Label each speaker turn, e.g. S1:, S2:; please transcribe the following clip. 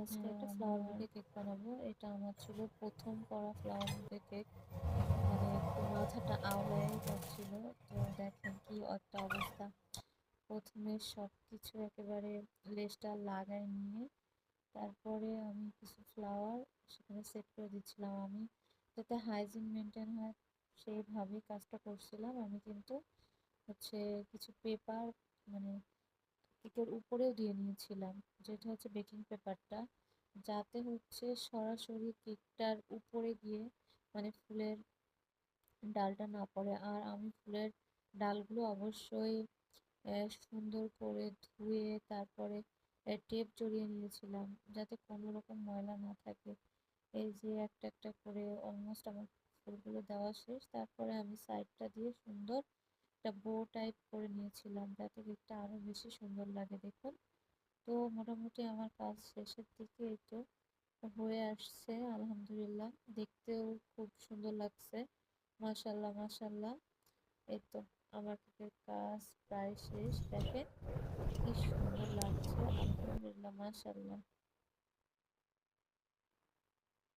S1: আজকে
S2: হ্যাঁ,
S1: একটা ফ্লাওয়ার
S2: আমার
S1: বুকে কেক বানাবো। এটা আমার ছিল প্রথম করা ফ্লাওয়ার বুকে কেক। মানে একটু মাথাটা আওলায় যাচ্ছিল। তো দেখেন কি একটা অবস্থা। প্রথমে সব কিছু একেবারে লেজটা লাগায় নিয়ে তারপরে আমি কিছু ফ্লাওয়ার সেখানে সেট করে দিচ্ছিলাম। আমি যাতে হাইজিন মেনটেন হয় সেইভাবেই কাজটা করছিলাম। আমি কিন্তু হচ্ছে কিছু পেপার মানে কেকের উপরেও দিয়ে নিয়েছিলাম, যেটা হচ্ছে বেকিং পেপারটা, যাতে হচ্ছে সরাসরি কেকটার উপরে গিয়ে মানে ফুলের ডালটা না পড়ে। আর আমি ফুলের ডালগুলো অবশ্যই সুন্দর করে ধুয়ে তারপরে টেপ জড়িয়ে নিয়েছিলাম, যাতে কোনো রকম ময়লা না থাকে। এই যে একটা একটা করে অলমোস্ট আমার ফুলগুলো দেওয়া শেষ। তারপরে আমি সাইডটা দিয়ে সুন্দর একটা বো টাইপ করে নিয়েছিলাম, যাতে কেকটা আরো বেশি সুন্দর লাগে দেখুন। তো মোটামুটি আমার কাজ শেষের দিকে এই তো হয়ে আসছে আলহামদুলিল্লাহ। দেখতেও খুব সুন্দর লাগছে। মাশাল্লাহ মাশাল্লাহ। এই তো আমার কেকের কাজ প্রায় শেষ। দেখেন কি সুন্দর লাগছে, আলহামদুলিল্লাহ মাশাল্লাহ।